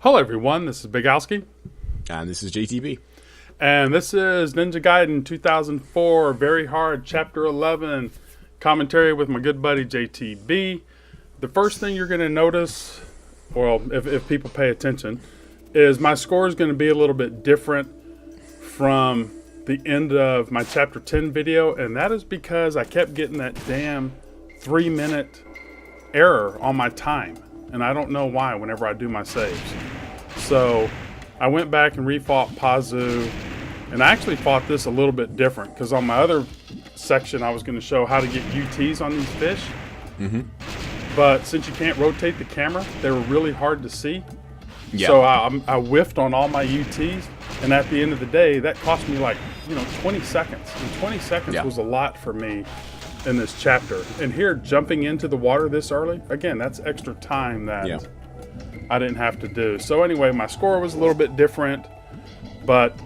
Hello everyone, this is BIGALSKIx. And this is JTB. And this is Ninja Gaiden 2004, Very Hard, Chapter 11, commentary with my good buddy JTB. The first thing you're going to notice, well, if people pay attention, is my score is going to be a little bit different from the end of my Chapter 10 video, and that is because I kept getting that damn 3-minute error on my time. And I don't know why whenever I do my saves. So I went back and refought Pazu, and I actually fought this a little bit different because on my other section I was going to show how to get UTs on these fish. But since you can't rotate the camera, they were really hard to see. So I whiffed on all my UTs, and at the end of the day that cost me like 20 seconds, and 20 seconds was a lot for me in this chapter. And here, jumping into the water this early, again, that's extra time that I didn't have to do. So anyway, my score was a little bit different, but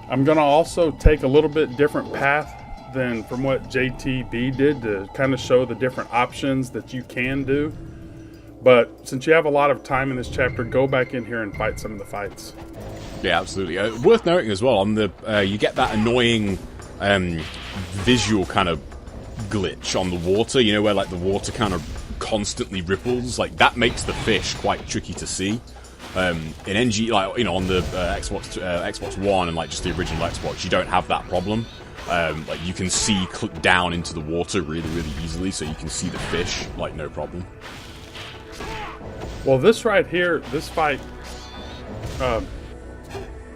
I'm gonna also take a little bit different path than from what JTB did to kind of show the different options that you can do. But since you have a lot of time in this chapter, go back in here and fight some of the fights. Yeah, absolutely. Worth noting as well, on the you get that annoying visual kind of glitch on the water, where like the water kind of constantly ripples. Like that makes the fish quite tricky to see. In NG, like on the Xbox One and like just the original Xbox, you don't have that problem. Like you can see down into the water really easily, so you can see the fish like no problem. Well, this right here, this fight,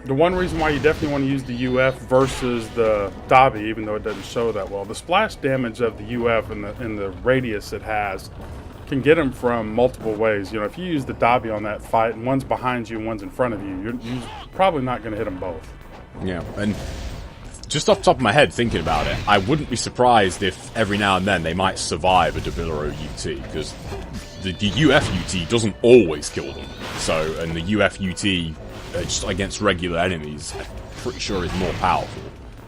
the one reason why you definitely want to use the UF versus the Dabi, even though it doesn't show that well, the splash damage of the UF and the radius it has can get them from multiple ways. If you use the Dabi on that fight and one's behind you and one's in front of you, you're probably not going to hit them both. Yeah, and just off the top of my head, thinking about it, I wouldn't be surprised if every now and then they might survive a Debilero UT, because the UF UT doesn't always kill them. So, and the UF UT just against regular enemies, I'm pretty sure is more powerful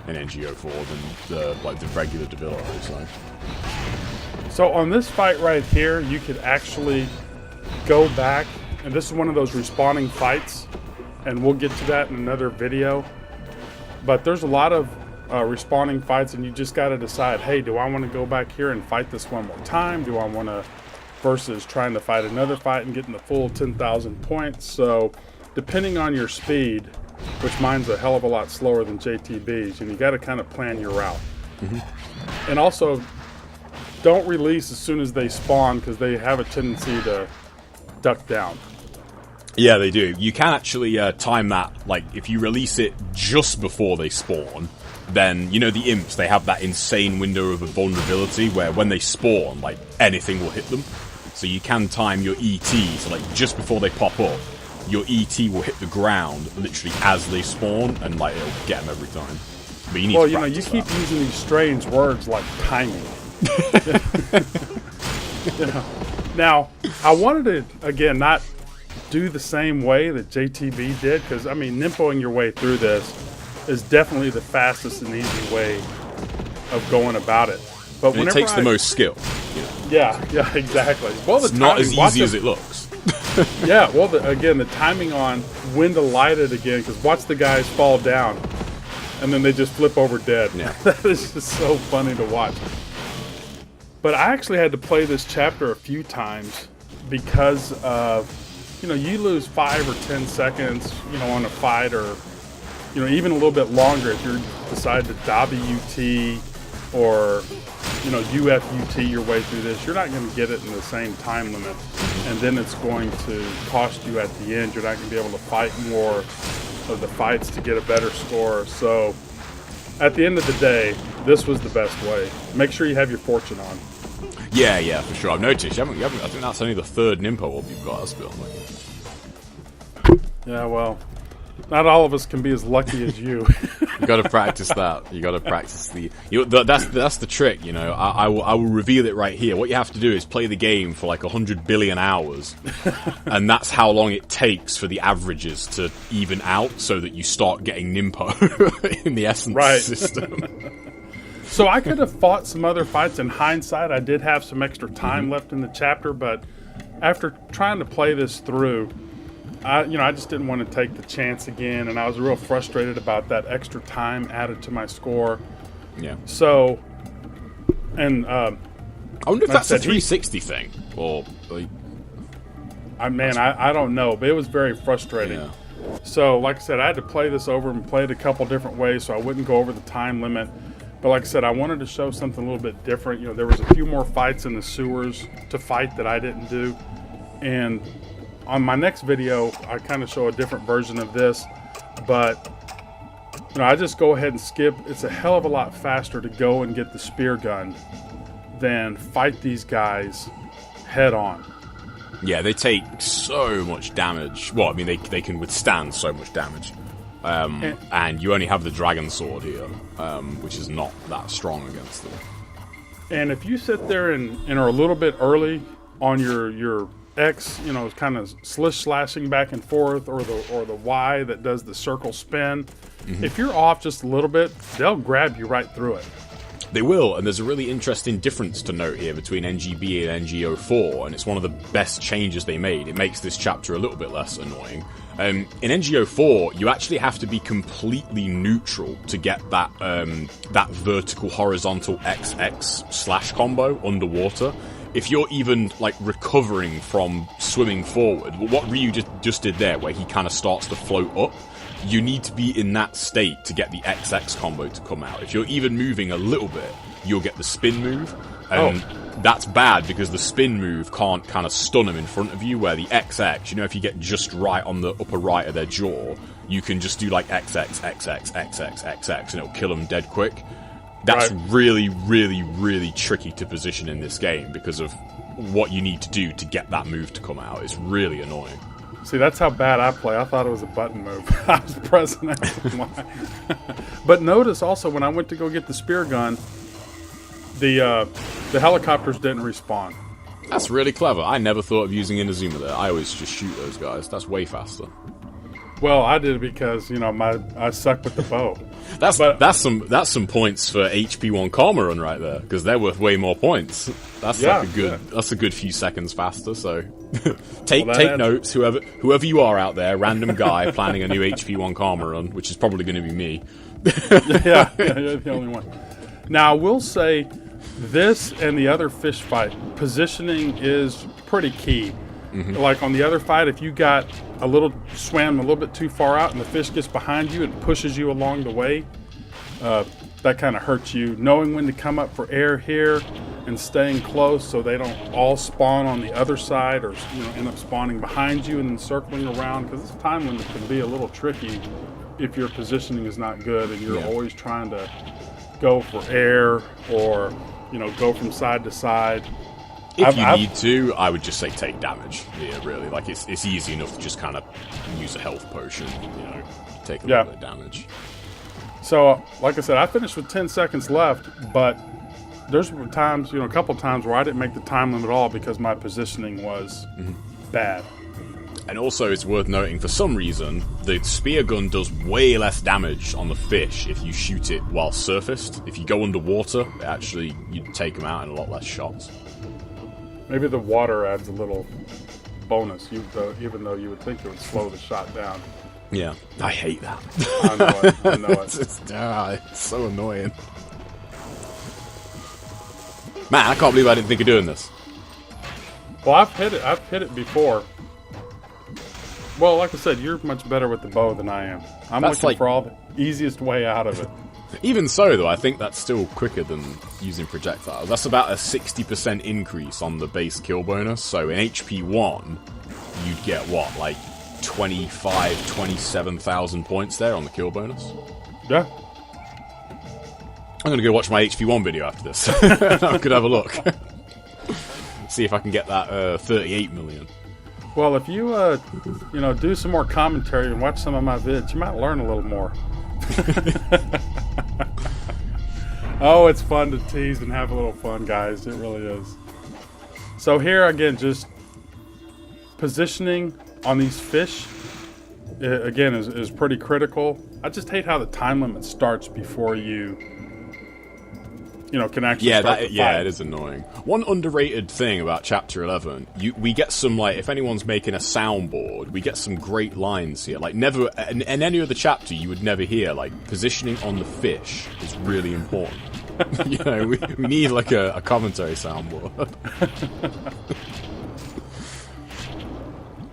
in NGO4 than the regular Debilero. So on this fight right here, you could actually go back, and this is one of those respawning fights, and we'll get to that in another video. But there's a lot of respawning fights, and you just got to decide, hey, do I want to go back here and fight this one more time? Do I want to, versus trying to fight another fight and getting the full 10,000 points? So depending on your speed, which mine's a hell of a lot slower than JTB's, and you got to kind of plan your route. And also, don't release as soon as they spawn, because they have a tendency to duck down. Yeah, they do. You can actually time that. Like, if you release it just before they spawn, then, the imps, they have that insane window of vulnerability where when they spawn, like, anything will hit them. So you can time your ET, so, like, just before they pop up, your ET will hit the ground literally as they spawn, and, like, it'll get them every time. But you need to practice you keep using these strange words like timing. Now, I wanted to, again, not do the same way that JTB did, because, I mean, nimpoing your way through this is definitely the fastest and easy way of going about it. But and it takes the most skill. Yeah, exactly. Well, it's not as easy as it looks. Yeah, well, again, the timing on when to light it again, because watch the guys fall down, and then they just flip over dead. Yeah. That is just so funny to watch. But I actually had to play this chapter a few times because of, you lose 5 or 10 seconds, on a fight, or, even a little bit longer if you decide to Dabi UT or, UF UT your way through this. You're not going to get it in the same time limit, and then it's going to cost you at the end. You're not going to be able to fight more of the fights to get a better score. So at the end of the day, this was the best way. Make sure you have your fortune on. Yeah, for sure. I've noticed. You haven't, I think that's only the third Nimpo orb you've got. That's a bit unlucky. Yeah, well, not all of us can be as lucky as you. You got to practice that. You got to practice that's the trick. I will reveal it right here. What you have to do is play the game for like 100 billion hours, and that's how long it takes for the averages to even out, so that you start getting Nimpo in the essence system. So I could have fought some other fights. In hindsight, I did have some extra time left in the chapter, but after trying to play this through, I just didn't want to take the chance again, and I was real frustrated about that extra time added to my score. Yeah. So, and I wonder if like I that's a said, 360 thing, or like, I don't know, but it was very frustrating. yeah. So, like I said, I had to play this over and play it a couple different ways so I wouldn't go over the time limit. But like I said, I wanted to show something a little bit different. You know, there was a few more fights in the sewers to fight that I didn't do. And on my next video, I kind of show a different version of this. But, you know, I just go ahead and skip. It's a hell of a lot faster to go and get the spear gun than fight these guys head on. Yeah, they take so much damage. Well, I mean, they can withstand so much damage. And you only have the dragon sword here, which is not that strong against them. And if you sit there and are a little bit early on your X, you know, kind of slashing back and forth, or the Y that does the circle spin, if you're off just a little bit, they'll grab you right through it. They will, and there's a really interesting difference to note here between NGB and NGO4, and it's one of the best changes they made. It makes this chapter a little bit less annoying. In NGO4, you actually have to be completely neutral to get that that vertical horizontal XX slash combo underwater. If you're even like recovering from swimming forward, what Ryu just did there, where he kind of starts to float up, you need to be in that state to get the XX combo to come out. If you're even moving a little bit, you'll get the spin move. That's bad because the spin move can't kind of stun them in front of you, where the XX, you know, if you get just right on the upper right of their jaw, you can just do like XX, XX, XX, XX, and it'll kill them dead quick. That's really, really, really tricky to position in this game because of what you need to do to get that move to come out. It's really annoying. See, that's how bad I play. I thought it was a button move. I was pressing X and Y. But notice also when I went to go get the spear gun, the helicopters didn't respawn. That's really clever. I never thought of using Inazuma there. I always just shoot those guys. That's way faster. Well, I did it because, you know, I suck with the bow. That's some points for HP1 Karma Run right there, because they're worth way more points. That's that's a good few seconds faster. So take notes, whoever you are out there, random guy planning a new HP1 Karma Run, which is probably going to be me. yeah, you're the only one. Now, I will say this and the other fish fight, positioning is pretty key. Like on the other fight, if you got swam a little bit too far out and the fish gets behind you and pushes you along the way, that kind of hurts you. Knowing when to come up for air here and staying close so they don't all spawn on the other side, or end up spawning behind you and then circling around, because this time limit can be a little tricky if your positioning is not good and you're always trying to go for air or go from side to side. If you need to, I would just say take damage. Yeah, really. Like, it's easy enough to just kind of use a health potion, take a little bit of damage. So, like I said, I finished with 10 seconds left, but there's times, a couple times where I didn't make the time limit at all because my positioning was bad. And also, it's worth noting, for some reason, the spear gun does way less damage on the fish if you shoot it while surfaced. If you go underwater, you take them out in a lot less shots. Maybe the water adds a little bonus, even though you would think it would slow the shot down. Yeah, I hate that. I know it. It's so annoying. Man, I can't believe I didn't think of doing this. Well, I've hit it before. Well, like I said, you're much better with the bow than I am. I'm looking for all the easiest way out of it. Even so, though, I think that's still quicker than using projectiles. That's about a 60% increase on the base kill bonus. So in HP 1, you'd get, 27,000 points there on the kill bonus? Yeah. I'm going to go watch my HP 1 video after this. I could have a look. See if I can get that 38 million. Well, if you, do some more commentary and watch some of my vids, you might learn a little more. Oh, it's fun to tease and have a little fun, guys. It really is. So here again, just positioning on these fish again is pretty critical. I just hate how the time limit starts before you can actually start the fight. It is annoying. One underrated thing about Chapter 11, we get some, like, if anyone's making a soundboard, we get some great lines here. Like, never, in any other chapter, you would never hear, like, positioning on the fish is really important. We need, like, a commentary soundboard.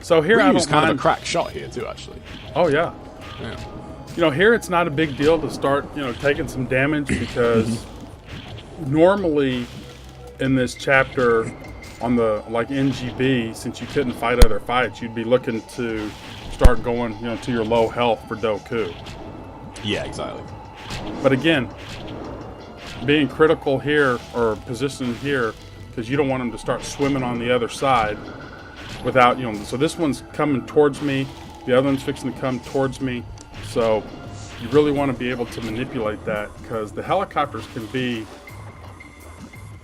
So here I don't kind of a crack shot here, too, actually. Oh, yeah. Yeah. Here it's not a big deal to start, taking some damage because normally in this chapter on the, like, NGB, since you couldn't fight other fights, you'd be looking to start going, to your low health for Doku. Yeah, exactly. But again, being critical here or positioned here because you don't want them to start swimming on the other side without, so this one's coming towards me, the other one's fixing to come towards me. So you really want to be able to manipulate that because the helicopters can be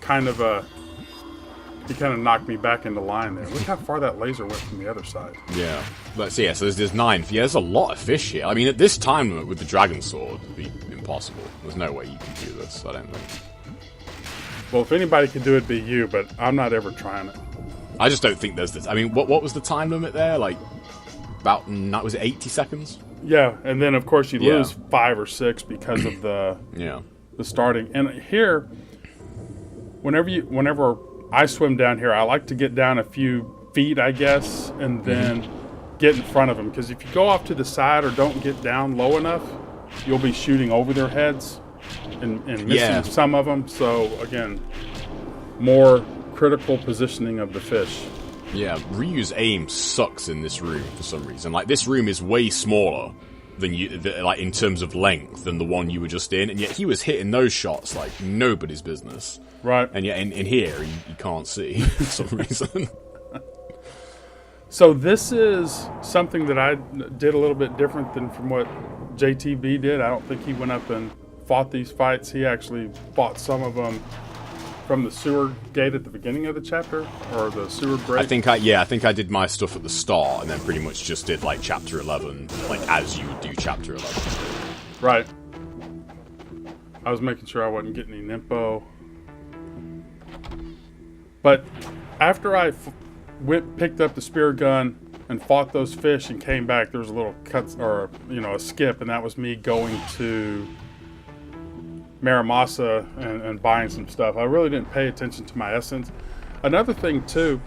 he kind of knocked me back into line there. Look how far that laser went from the other side. Yeah. Let's see. Yeah, so there's 9. Yeah, there's a lot of fish here. I mean, at this time limit with the dragon sword, it'd be impossible. There's no way you can do this, I don't think. Well, if anybody could do it, it'd be you, but I'm not ever trying it. I just don't think there's this. I mean, what was the time limit there? Like, was it 80 seconds? Yeah, and then, of course, you lose 5 or 6 because of the starting. And here, whenever I swim down here, I like to get down a few feet, I guess, and then get in front of them. Because if you go off to the side or don't get down low enough, you'll be shooting over their heads and missing some of them. So, again, more critical positioning of the fish. Yeah, Ryu's aim sucks in this room for some reason. Like, this room is way smaller than like, in terms of length than the one you were just in, and yet he was hitting those shots like nobody's business. Right. And yet in here, you can't see for some reason. So this is something that I did a little bit different than from what JTB did. I don't think he went up and fought these fights. He actually fought some of them from the sewer gate at the beginning of the chapter, or the sewer grate. I think I did my stuff at the start, and then pretty much just did like chapter 11, like as you would do chapter 11. Right. I was making sure I wasn't getting any Nimpo. But after I picked up the spear gun and fought those fish and came back, there was a little cut or a skip, and that was me going to Maramasa and buying some stuff. I really didn't pay attention to my essence. Another thing too,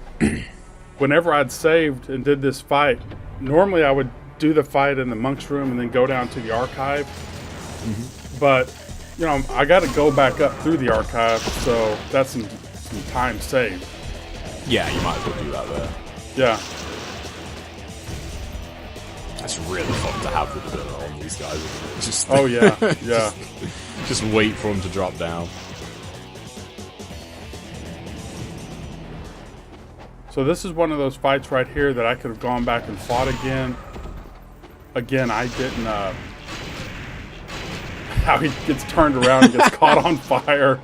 whenever I'd saved and did this fight, normally I would do the fight in the monk's room and then go down to the archive. But I got to go back up through the archive, so that's some time saved. Yeah, you might as well do that there. Yeah. That's really fun to have with on these guys, isn't it? Just, oh yeah, yeah. Just wait for them to drop down. So this is one of those fights right here that I could have gone back and fought again. Again, I didn't. How he gets turned around and gets caught on fire.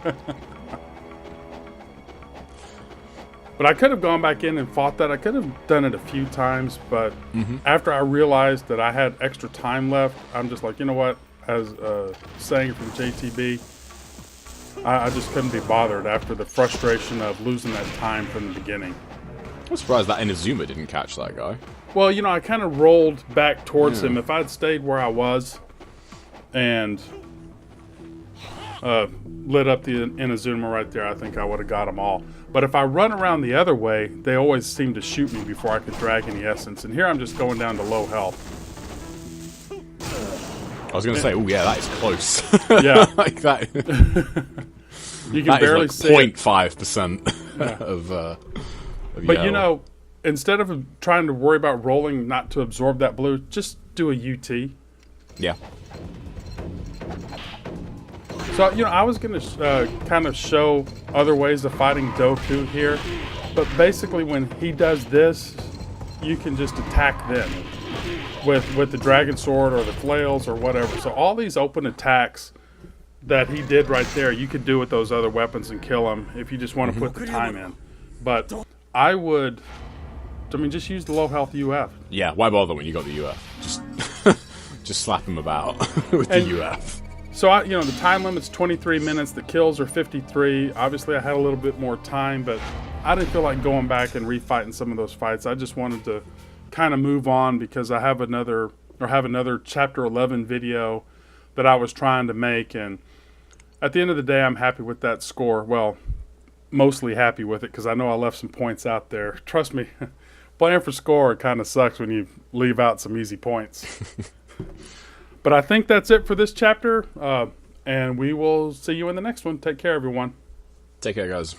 But I could have gone back in and fought that. I could have done it a few times, but after I realized that I had extra time left, I'm just like, you know what? As saying from JTB, I just couldn't be bothered after the frustration of losing that time from the beginning. I'm surprised that Inazuma didn't catch that guy. Well, I kind of rolled back towards him. If I'd stayed where I was and lit up the Inazuma right there, I think I would have got them all. But if I run around the other way, they always seem to shoot me before I could drag any essence. And here I'm just going down to low health. I was going to say, oh yeah, that is close. Yeah. Like that. You can barely like see 0.5% of But yellow. instead of trying to worry about rolling not to absorb that blue, just do a UT. Yeah. So, I was going to kind of show other ways of fighting Doku here. But basically, when he does this, you can just attack them with the dragon sword or the flails or whatever. So all these open attacks that he did right there, you could do with those other weapons and kill him if you just want to put the time in. But I would, just use the low health UF. Yeah, why bother when you got the UF? Just slap him about with the UF. So, the time limit's 23 minutes. The kills are 53. Obviously, I had a little bit more time, but I didn't feel like going back and refighting some of those fights. I just wanted to kind of move on because I have another Chapter 11 video that I was trying to make. And at the end of the day, I'm happy with that score. Well, mostly happy with it because I know I left some points out there. Trust me, playing for score kind of sucks when you leave out some easy points. But I think that's it for this chapter, and we will see you in the next one. Take care, everyone. Take care, guys.